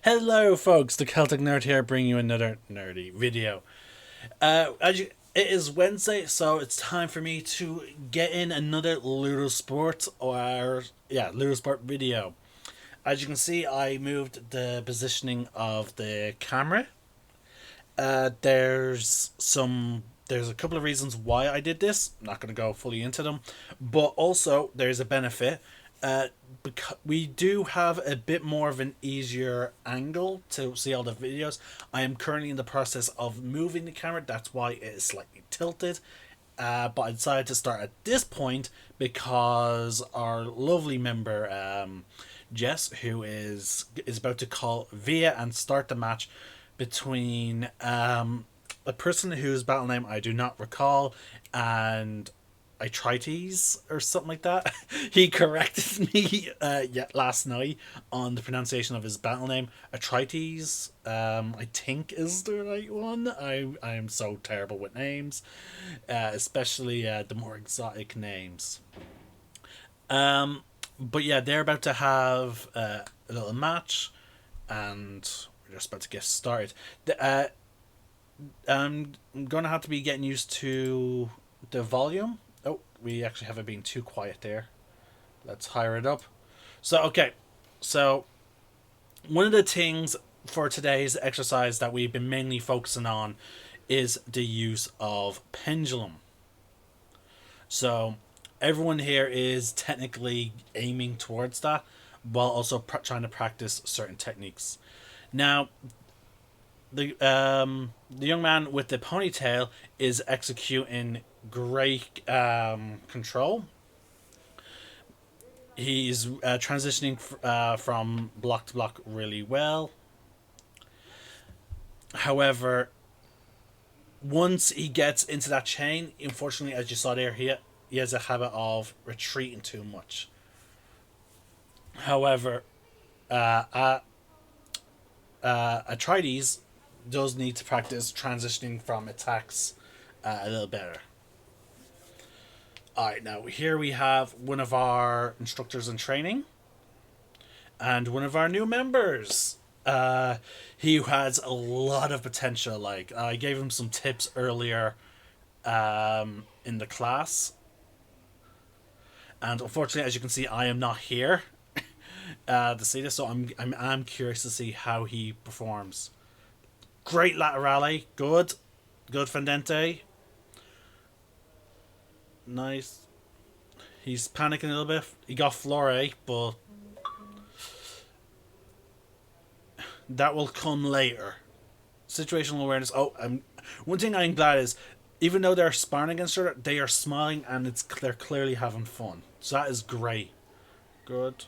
Hello, folks. The Celtic Nerd here, bringing you another nerdy video. It is Wednesday, so it's time for me to get in another Ludosport video. As you can see, I moved the positioning of the camera. There's a couple of reasons why I did this. I'm not going to go fully into them, but also there's a benefit. Because we do have a bit more of an easier angle to see all the videos. I am currently in the process of moving the camera. That's why it is slightly tilted. But I decided to start at this point because our lovely member Jess, who is about to call via and start the match between a person whose battle name I do not recall and Itrites or something like that. He corrected me last night on the pronunciation of his battle name. Itrites, I think is the right one. I am so terrible with names, especially the more exotic names. But yeah, they're about to have a little match, and we're just about to get started. I'm gonna have to be getting used to the volume. Oh, we actually have it being too quiet there. Let's higher it up. Okay, so one of the things for today's exercise that we've been mainly focusing on is the use of pendulum. So everyone here is technically aiming towards that while also trying to practice certain techniques. Now, the young man with the ponytail is executing great control. He's transitioning from block to block really well. However, once he gets into that chain, unfortunately, as you saw there, he has a habit of retreating too much. However, Atrides does need to practice transitioning from attacks a little better. Alright, now here we have one of our instructors in training and one of our new members. He has a lot of potential. Like, I gave him some tips earlier in the class. And unfortunately, as you can see, I am not here to see this, so I'm curious to see how he performs. Great laterale, good fendente. Nice. He's panicking a little bit. He got flore, but that will come later. Situational awareness. One thing I'm glad is, even though they're sparring against each other, they are smiling and they're clearly having fun. So that is great. Good.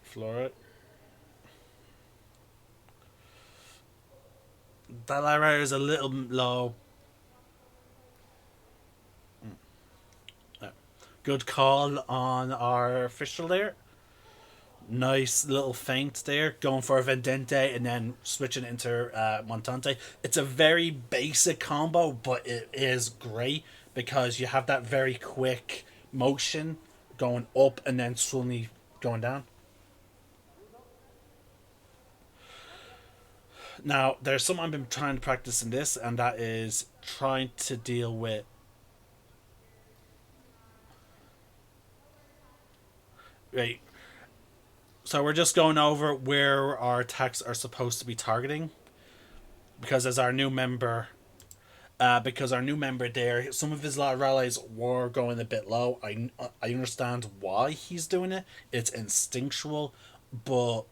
Flora. That ladder is a little low. Good call on our official there. Nice little feint there, going for a Vendente and then switching into Montante. It's a very basic combo, but it is great because you have that very quick motion going up and then suddenly going down. Now, there's something I've been trying to practice in this, and that is trying to deal with. Right. So we're just going over where our attacks are supposed to be targeting, because as our new member, there, some of his rallies were going a bit low. I understand why he's doing it. It's instinctual, but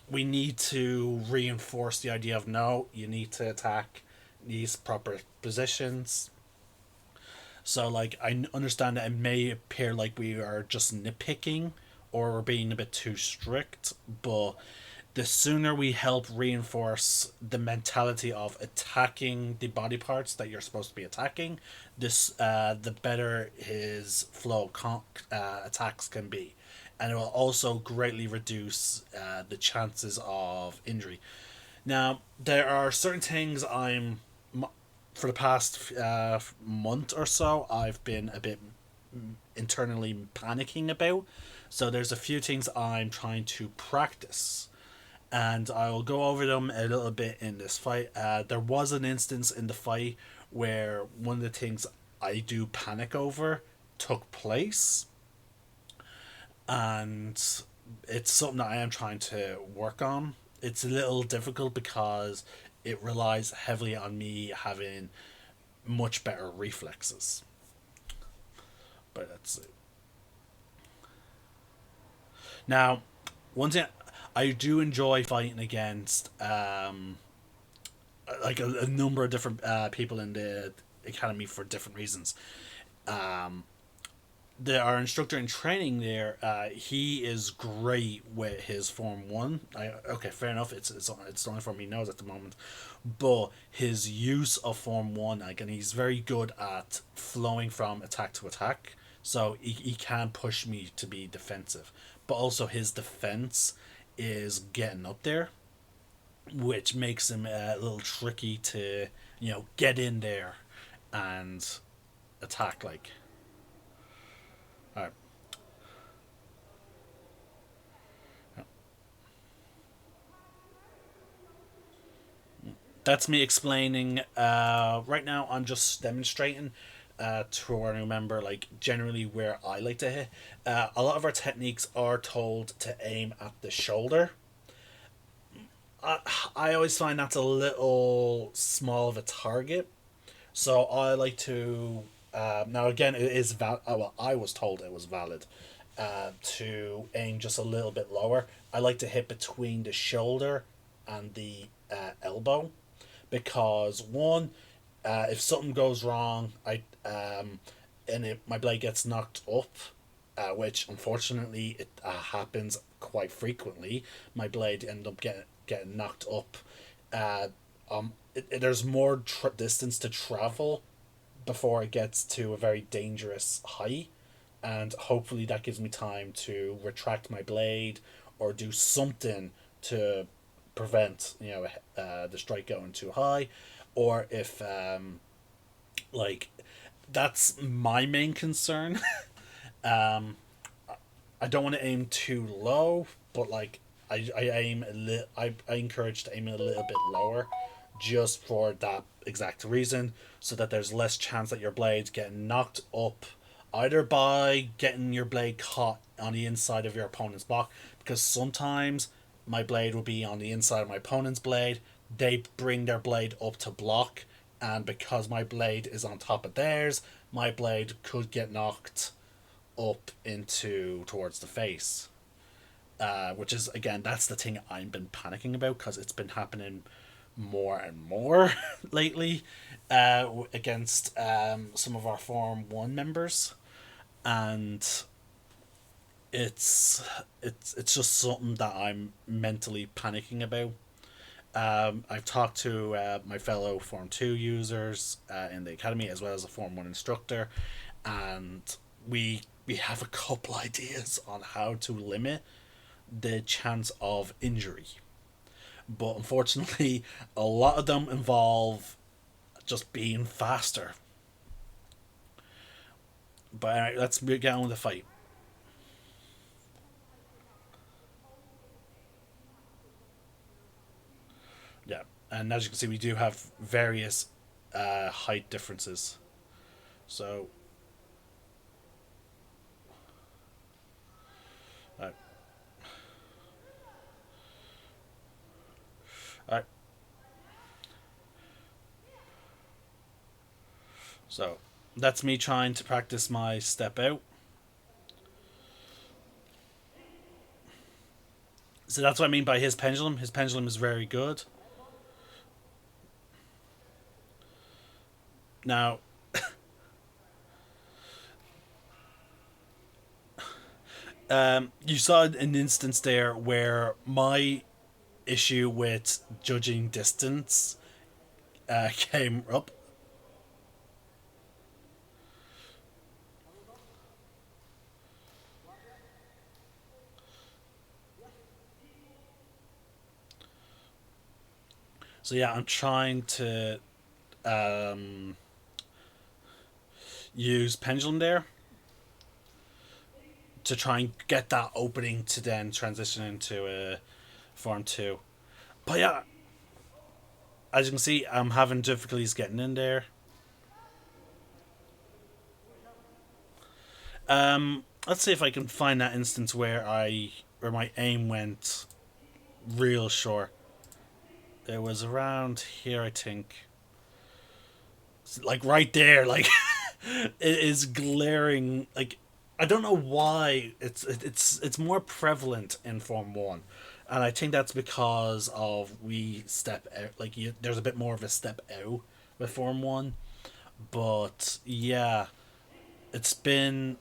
we need to reinforce the idea of no, you need to attack these proper positions. So, like, I understand that it may appear like we are just nitpicking or we're being a bit too strict, but the sooner we help reinforce the mentality of attacking the body parts that you're supposed to be attacking, the better his attacks can be, and it will also greatly reduce the chances of injury. Now, there are certain things I'm for the past month or so, I've been a bit internally panicking about. So there's a few things I'm trying to practice, and I'll go over them a little bit in this fight. There was an instance in the fight where one of the things I do panic over took place, and it's something that I am trying to work on. It's a little difficult because it relies heavily on me having much better reflexes. But that's it. Now, one thing I do enjoy fighting against, like a number of different people in the academy for different reasons. Um, our instructor in training there, he is great with his Form 1. Okay, fair enough, it's the only form he knows at the moment. But his use of Form 1, again, he's very good at flowing from attack to attack. So he can push me to be defensive. But also his defense is getting up there, which makes him a little tricky to, get in there and attack. Like, all right. That's me explaining. Right now, I'm just demonstrating to our new member, like generally where I like to hit. A lot of our techniques are told to aim at the shoulder. I, I always find that's a little small of a target, so I like to. Now again, it is well, I was told it was valid. To aim just a little bit lower. I like to hit between the shoulder and the elbow, because one, if something goes wrong, my blade gets knocked up, which unfortunately it happens quite frequently. My blade end up getting knocked up. There's more distance to travel before it gets to a very dangerous height, and hopefully that gives me time to retract my blade or do something to prevent the strike going too high, or if like that's my main concern. um I don't want to aim too low, but like I aim I encourage to aim a little bit lower, just for that exact reason, so that there's less chance that your blade's getting knocked up, either by getting your blade caught on the inside of your opponent's block, because sometimes my blade will be on the inside of my opponent's blade, they bring their blade up to block, and because my blade is on top of theirs, my blade could get knocked up into towards the face. Which is, again, that's the thing I've been panicking about, because it's been happening more and more lately, against some of our Form 1 members, and it's just something that I'm mentally panicking about. I've talked to my fellow Form 2 users in the academy, as well as a Form 1 instructor, and we have a couple ideas on how to limit the chance of injury. But unfortunately, a lot of them involve just being faster. But alright, let's get on with the fight. Yeah, and as you can see, we do have various height differences. So, uh, alright, so that's me trying to practice my step out. So that's what I mean by his pendulum. His pendulum is very good. Now, you saw an instance there where my issue with judging distance came up. So yeah, I'm trying to um, use pendulum there to try and get that opening to then transition into a form two. But yeah, as you can see, I'm having difficulties getting in there. Let's see if I can find that instance where my aim went real short. It was around here, I think. Like right there, like it is glaring. Like I don't know why it's more prevalent in Form One, and I think that's because of we step out. Like there's a bit more of a step out with Form One, but yeah, it's been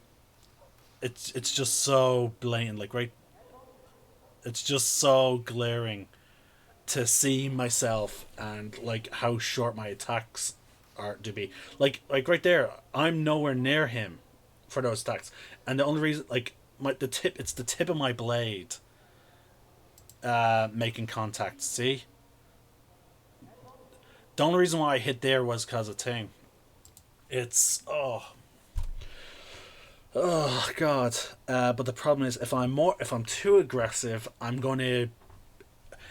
it's just so blatant. Like right, it's just so glaring to see myself and like how short my attacks are to be. Like right there, I'm nowhere near him for those attacks, and the only reason like it's the tip of my blade making contact. See, the only reason why I hit there was because of thing. It's oh god. But the problem is if I'm too aggressive, I'm going to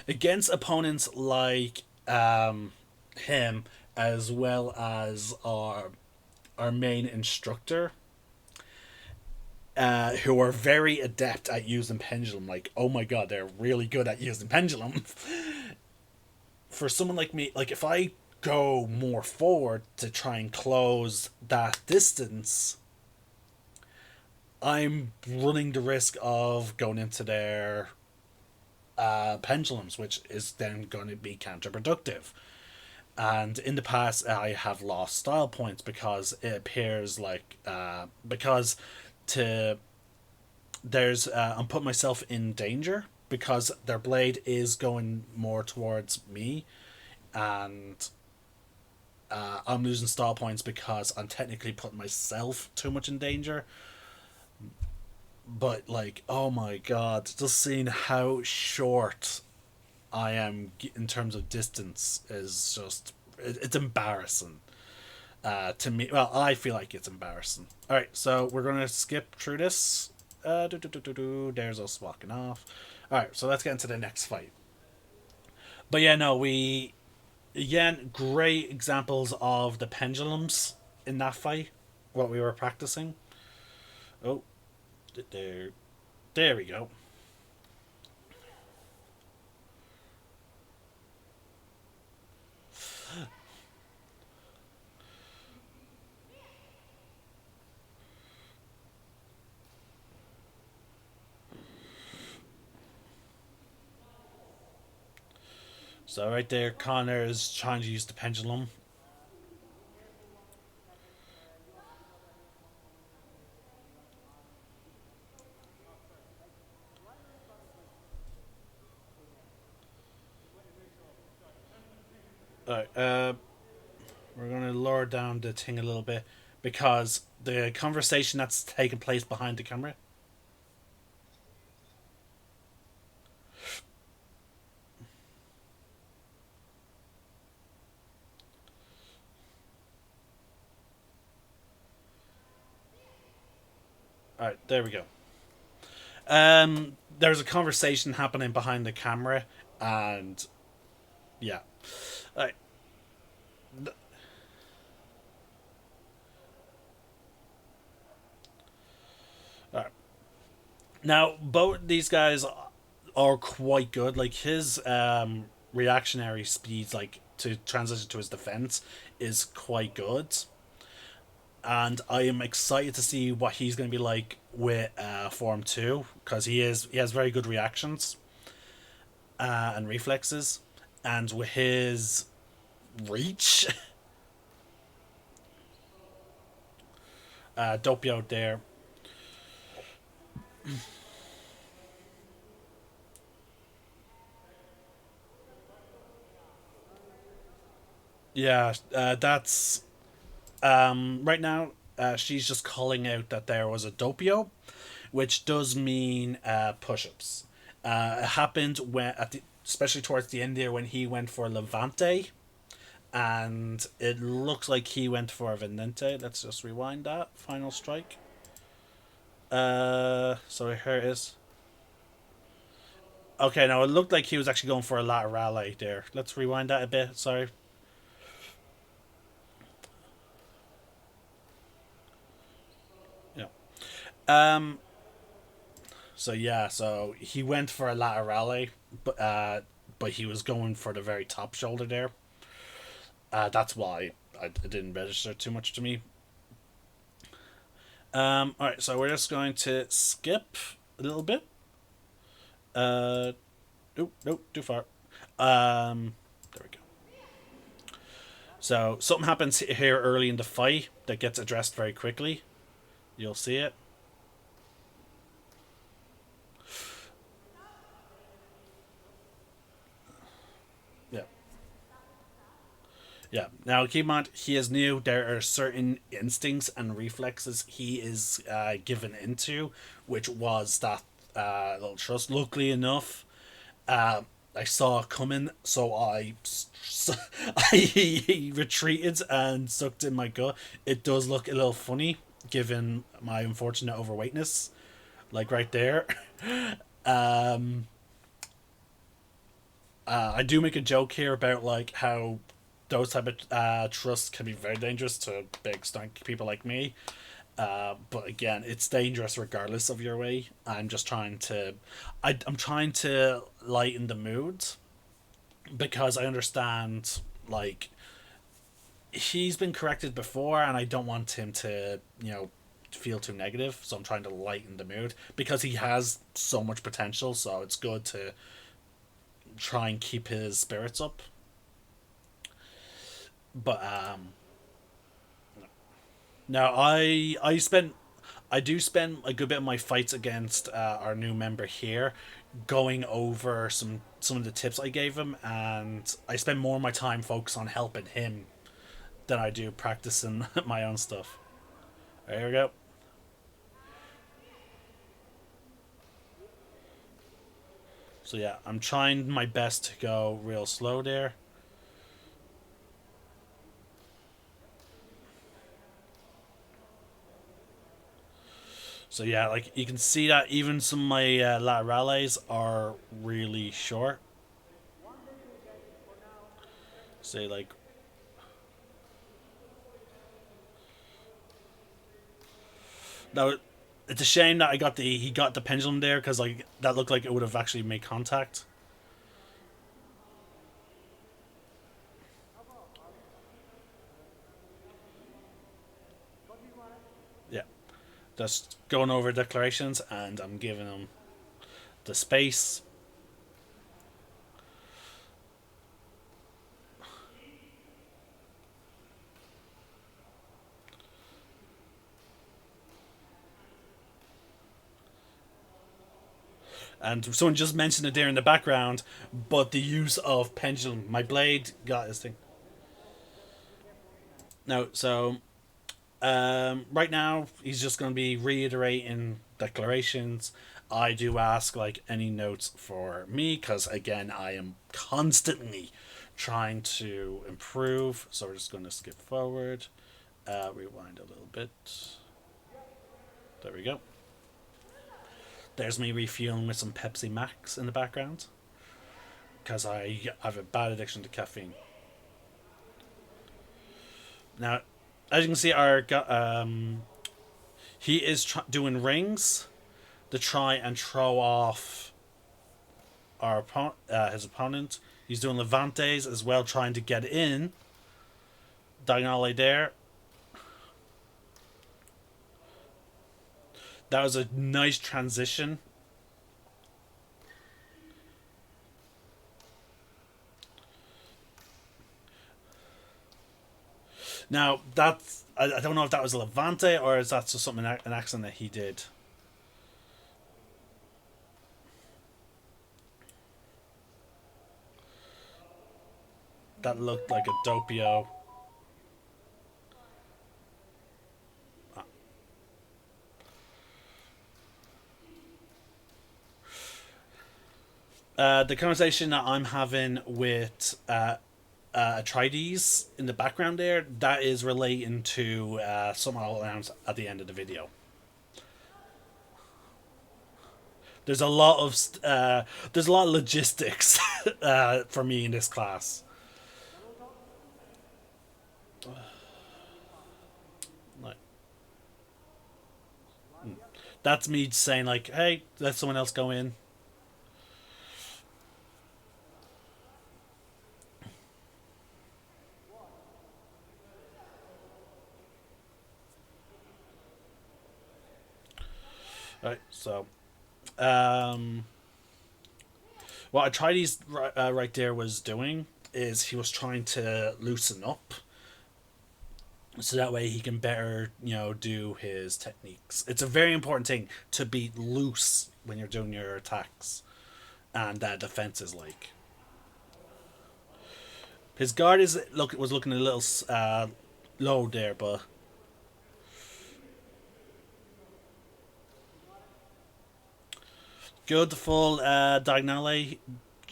against opponents like him as well as our main instructor, who are very adept at using pendulum. Like, oh my god, they're really good at using pendulum. For someone like me, like if I go more forward to try and close that distance, I'm running the risk of going into their pendulums, which is then going to be counterproductive. And in the past, I have lost style points because it appears like because to there's I'm putting myself in danger because their blade is going more towards me, and I'm losing style points because I'm technically putting myself too much in danger. But like, oh my god, just seeing how short I am in terms of distance is just it's embarrassing to me. Well, I feel like it's embarrassing. All right, so we're gonna skip through this. There's us walking off. All right, so let's get into the next fight. But yeah, no, we again great examples of the pendulums in that fight. What we were practicing. Oh, there, there we go. So right there, Connor is trying to use the pendulum. Alright, we're gonna lower down the thing a little bit because the conversation that's taking place behind the camera. Alright, there we go. There's a conversation happening behind the camera, and yeah. Alright, alright. Now both these guys are quite good. Like his reactionary speeds, like to transition to his defense, is quite good, and I am excited to see what he's going to be like with Form Two because he has very good reactions and reflexes, and with his reach, Doppio there. Yeah, that's right now. She's just calling out that there was a Doppio, which does mean push-ups. It happened when especially towards the end there when he went for Levante, and it looks like he went for a Vendente. Let's just rewind that. Final strike. So here it is. Okay, now it looked like he was actually going for a laterale there. Let's rewind that a bit. Sorry. Yeah. Um. So yeah. So he went for a laterale, but he was going for the very top shoulder there. That's why it didn't register too much to me. All right. So we're just going to skip a little bit. Uh. Nope. Too far. There we go. So something happens here early in the fight that gets addressed very quickly. You'll see it. Yeah. Yeah. Now keep in mind, he is new. There are certain instincts and reflexes he is given into, which was that little trust. Luckily enough, uh, I saw it coming, so I retreated and sucked in my gut. It does look a little funny given my unfortunate overweightness, like right there. Um, I do make a joke here about like how those type of trusts can be very dangerous to big stank people like me. But again, it's dangerous regardless of your way. I'm trying to lighten the mood because I understand like he's been corrected before, and I don't want him to feel too negative. So I'm trying to lighten the mood because he has so much potential. So it's good to try and keep his spirits up. But now I do spend a good bit of my fights against our new member here, going over some of the tips I gave him, and I spend more of my time focused on helping him than I do practicing my own stuff. There we go. So yeah, I'm trying my best to go real slow there. So yeah, like you can see that even some of my laterales are really short. Say like now, it's a shame that he got the pendulum there because like that looked like it would have actually made contact. Yeah, just going over declarations and I'm giving him the space. And someone just mentioned it there in the background, but the use of pendulum. My blade got this thing. No, so right now he's just going to be reiterating declarations. I do ask like any notes for me because again I am constantly trying to improve. So we're just going to skip forward, rewind a little bit. There we go. There's me refueling with some Pepsi Max in the background because I have a bad addiction to caffeine. Now, as you can see, he is doing rings to try and throw off his opponent. He's doing levantes as well, trying to get in. Diagonale there. That was a nice transition. Now that's I don't know if that was a levante or is that just something an accent that he did. That looked like a doppio. The conversation that I'm having with Atreides in the background there, that is relating to some all around at the end of the video. There's a lot of there's a lot of logistics for me in this class. Like, that's me saying like, hey, let someone else go in. Right, so um, what Atreides right there was doing is he was trying to loosen up so that way he can better do his techniques. It's a very important thing to be loose when you're doing your attacks and defenses. Like his guard was looking a little low there, but good full diagonale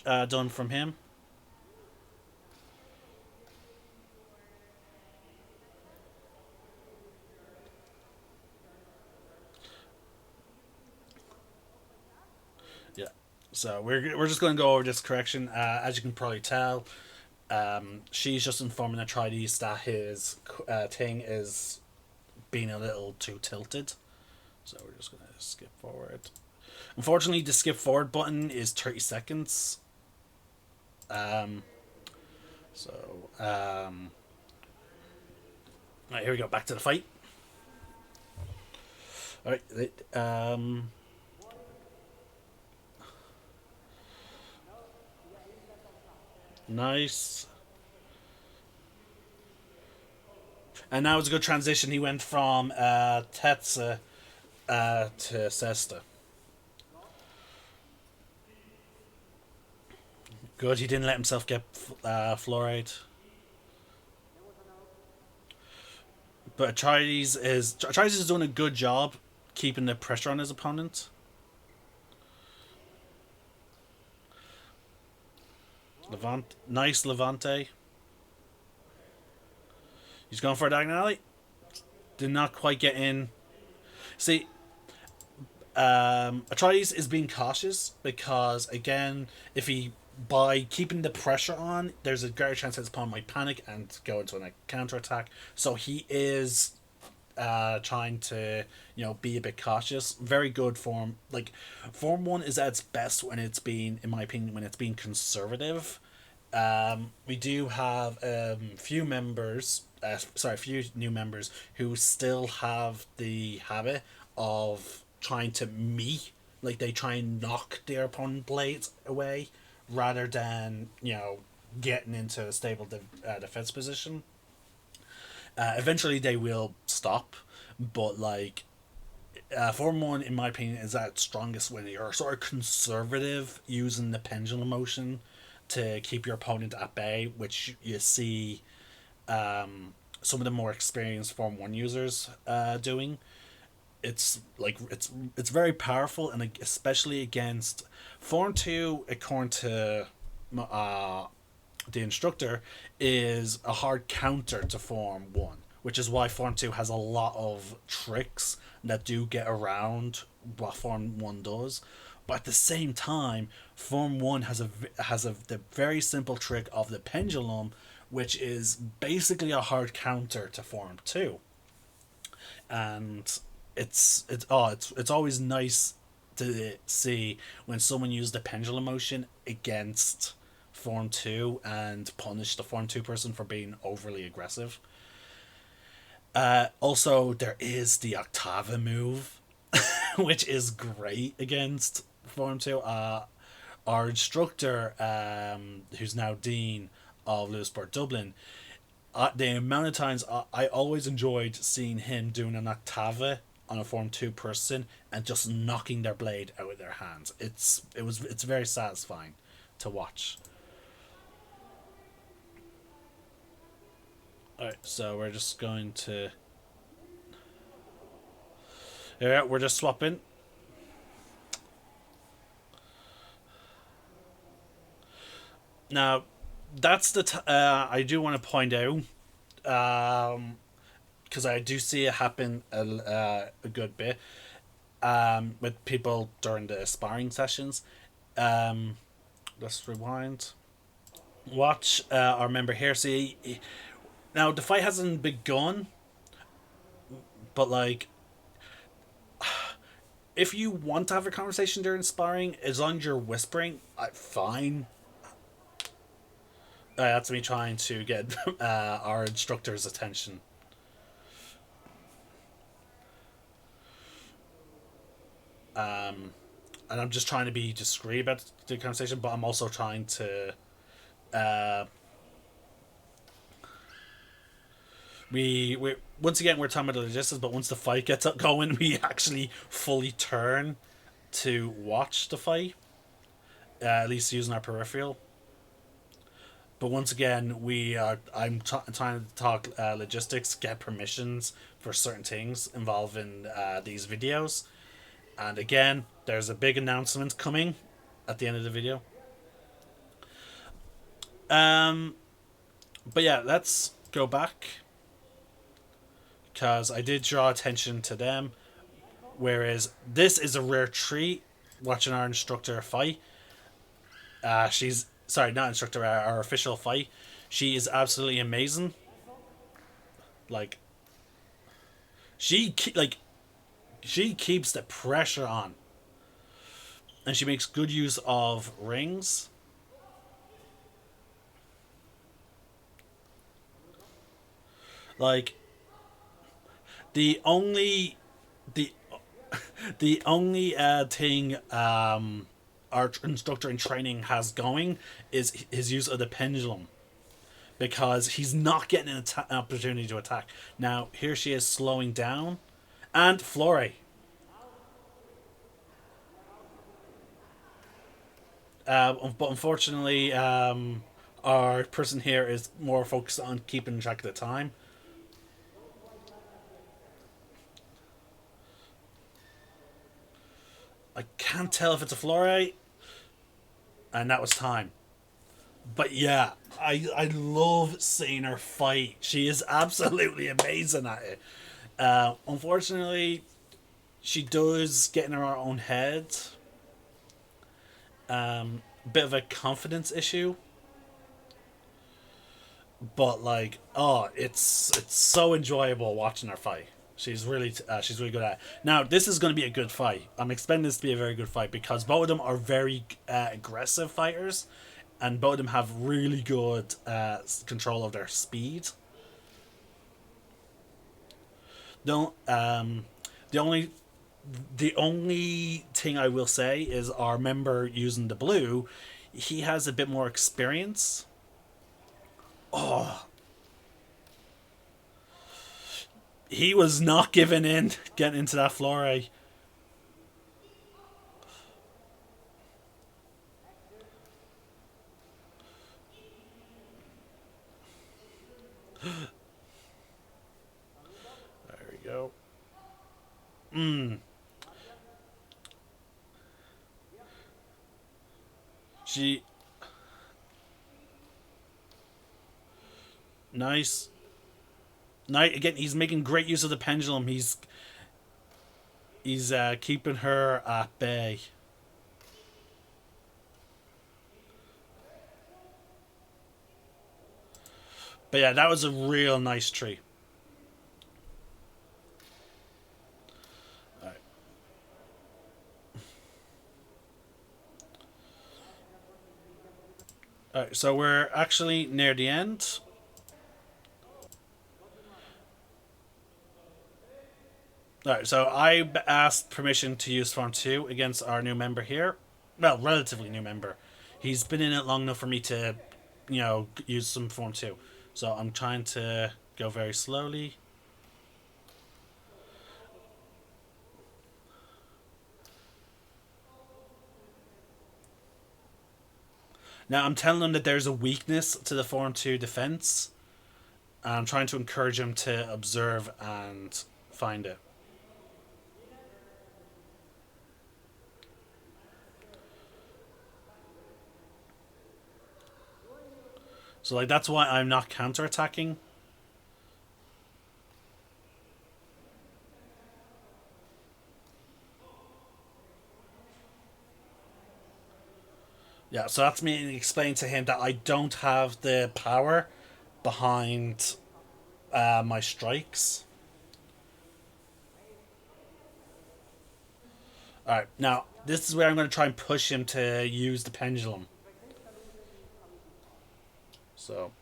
done from him. Yeah. So we're just going to go over this correction. As you can probably tell, she's just informing Atreides that his thing is being a little too tilted. So we're just going to skip forward. Unfortunately, the skip forward button is 30 seconds. Um, so, right, here we go. Back to the fight. All right. Nice. And now it's a good transition. He went from Tetsa to Sesta. Good. He didn't let himself get fluoride. But Atreides is doing a good job keeping the pressure on his opponent. Nice Levante. He's going for a diagonal. Did not quite get in. See, Atreides is being cautious because again, if he by keeping the pressure on, there's a greater chance that his opponent might panic and go into a counter attack. So he is trying to be a bit cautious. Very good form. Like form one is at its best when it's being, in my opinion, when it's being conservative. We do have few members. A few new members who still have the habit of trying to like they try and knock their opponent blades away rather than getting into a stable defense position. Eventually they will stop, but like Form 1 in my opinion is at its strongest when you're sort of conservative using the pendulum motion to keep your opponent at bay, which you see some of the more experienced Form 1 users doing. It's very powerful, and especially against Form 2, according to the instructor, is a hard counter to Form 1, which is why Form 2 has a lot of tricks that do get around what Form 1 does. But at the same time, Form 1 has the very simple trick of the pendulum, which is basically a hard counter to Form 2. And it's always nice to see when someone used the pendulum motion against Form 2 and punish the Form 2 person for being overly aggressive. Also, there is the Octava move, which is great against Form 2. Our instructor, who's now Dean of Ludosport Dublin, the amount of times I always enjoyed seeing him doing an Octava on a Form 2 person and just knocking their blade out of their hands. It's very satisfying to watch. Alright, so we're just going to... Yeah, we're just swapping. Now, that's I do want to point out, because I do see it happen a good bit, with people during the sparring sessions. Um, let's rewind. Watch our member here. See, now the fight hasn't begun, but like, if you want to have a conversation during sparring, as long as you're whispering, fine. That's me trying to get our instructor's attention. And I'm just trying to be discreet about the conversation, but I'm also trying to. Uh, we once again we're talking about the logistics, but once the fight gets up going, we actually fully turn to watch the fight. At least using our peripheral. But once again, trying to talk logistics, get permissions for certain things involving these videos. And again, there's a big announcement coming at the end of the video. Um, but yeah, let's go back because I did draw attention to them. Whereas this is a rare treat watching our instructor fight. She's sorry, not instructor, our official fight. She is absolutely amazing. Like like she keeps the pressure on, and she makes good use of rings. Like the only the the only thing our instructor in training has going is his use of the pendulum, because he's not getting an opportunity to attack. Now here she is slowing down, and Flore. But unfortunately, our person here is more focused on keeping track of the time. I can't tell if it's a Flore, and that was time. But yeah, I love seeing her fight. She is absolutely amazing at it. Unfortunately, she does get in her own head. Bit of a confidence issue, but like, oh, it's so enjoyable watching her fight. She's really good at it. Now this is going to be a good fight. I'm expecting this to be a very good fight because both of them are very aggressive fighters, and both of them have really good control of their speed. Don't the only the only thing I will say is our member using the blue, he has a bit more experience. Oh, he was not giving in, getting into that Flore. There we go. She nice. Night again. He's making great use of the pendulum. He's keeping her at bay. But yeah, that was a real nice tree. All right. All right, so we're actually near the end. All right, so I asked permission to use Form 2 against our new member here. Well, relatively new member. He's been in it long enough for me to, use some Form 2. So I'm trying to go very slowly. Now I'm telling him that there's a weakness to the Form 2 defense. And I'm trying to encourage him to observe and find it. So like that's why I'm not counterattacking. Yeah, so that's me explaining to him that I don't have the power behind my strikes. All right, now this is where I'm going to try and push him to use the pendulum. So,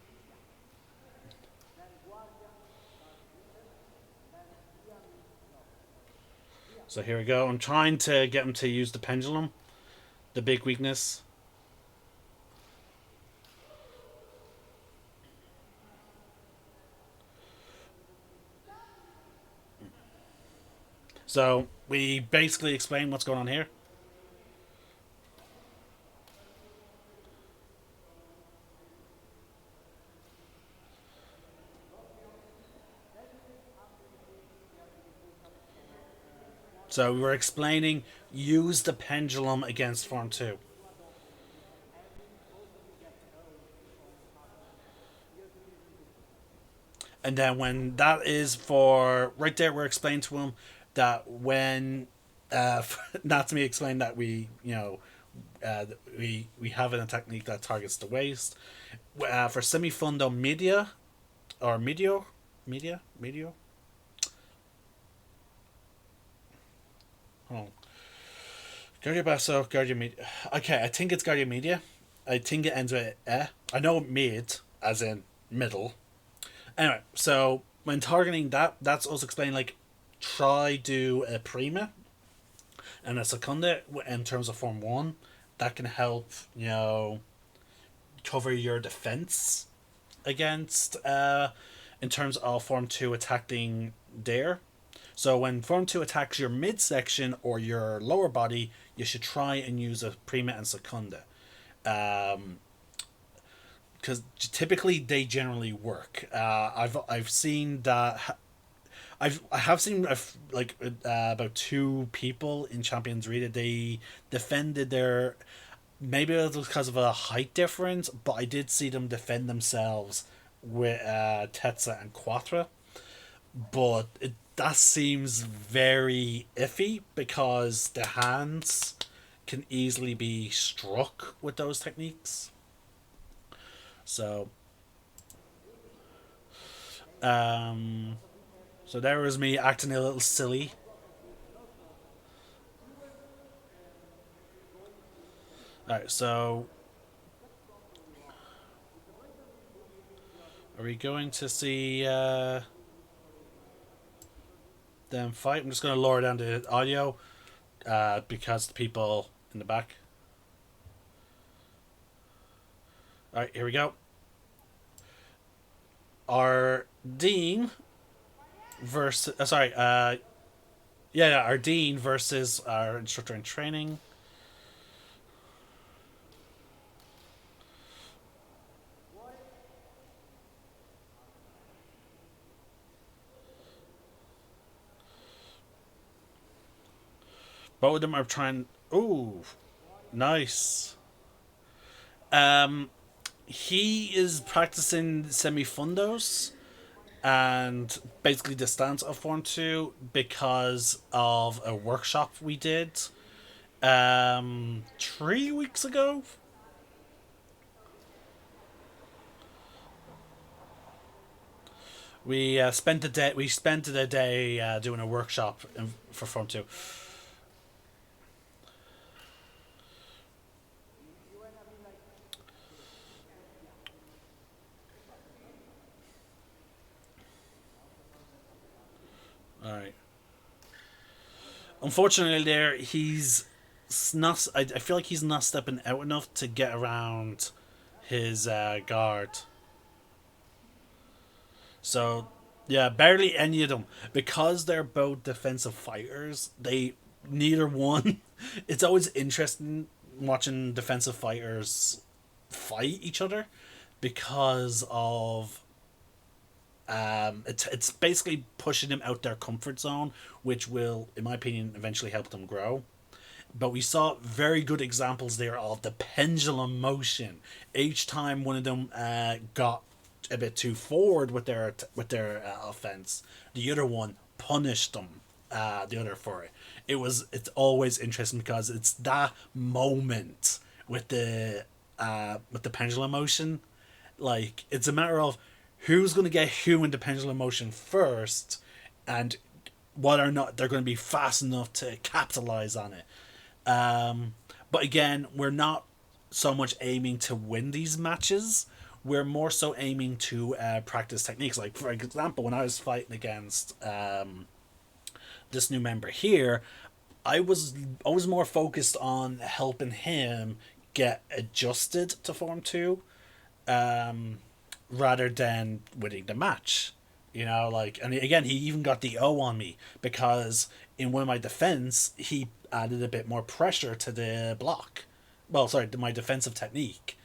so here we go. I'm trying to get him to use the pendulum, the big weakness. So we basically explain what's going on here. So we were explaining use the pendulum against Form 2. And then when that is for right there, we're explaining to him that when not to me explain that uh, we have a technique that targets the waist for semifundo media or medio. Oh, Guardia Basso, Guardia Media. Okay, I think it's Guardia Media. I think it ends with eh. I know mid as in middle. Anyway, so when targeting that, that's also explained like try do a prima and a secunda in terms of form one. That can help cover your defense against in terms of form two attacking there. So when form two attacks your midsection or your lower body, you should try and use a prima and secunda. Because typically they generally work. I've seen that. I have seen about two people in Champions Arena. They defended their, maybe it was because of a height difference, but I did see them defend themselves with Tetsa and Quattro. But that seems very iffy because the hands can easily be struck with those techniques. So, um, so there was me acting a little silly. All right, so are we going to see them fight? I'm just going to lower down the audio because the people in the back. All right, here we go. Our Dean versus our Dean versus our instructor in training. Both of them are trying. Ooh, nice. Um, he is practicing semifundos and basically the stance of Form 2 because of a workshop we did 3 weeks ago. We spent the day doing a workshop for Form 2. All right. Unfortunately, there he's not. I feel like he's not stepping out enough to get around his guard. So yeah, barely any of them because they're both defensive fighters. They neither one. It's always interesting watching defensive fighters fight each other because of it's basically pushing them out their comfort zone, which will, in my opinion, eventually help them grow. but we saw very good examples there of the pendulum motion. Each time one of them got a bit too forward with their offense, the other one punished them. The other for it. It's always interesting because it's that moment with the pendulum motion. Like it's a matter of who's going to get who in the pendulum motion first, and whether or not they're going to be fast enough to capitalize on it. But again, we're not so much aiming to win these matches. We're more so aiming to practice techniques. Like for example, when I was fighting against this new member here, I was more focused on helping him get adjusted to Form 2, rather than winning the match. You know, like, and again, he even got the O on me because in one of my defense, he added a bit more pressure to the block. Well, sorry, to my defensive technique.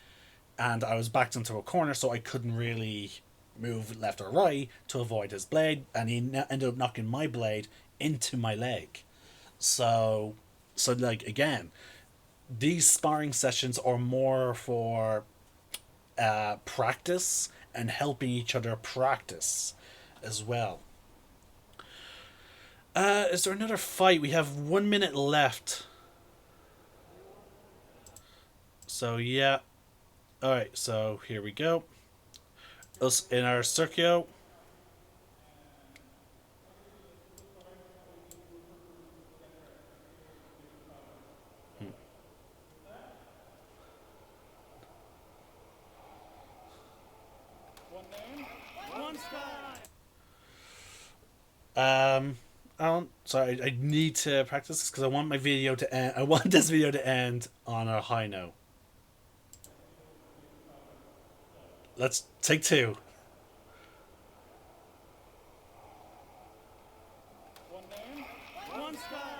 And I was backed into a corner, so I couldn't really move left or right to avoid his blade, and he ended up knocking my blade into my leg. So, so like again, these sparring sessions are more for practice and helping each other practice as well. Is there another fight? We have 1 minute left. So yeah. All right. So here we go. Us in our Circio. Um, I don't. Sorry, I need to practice this because I want my video to end. I want this video to end on a high note. Let's take two. One sky.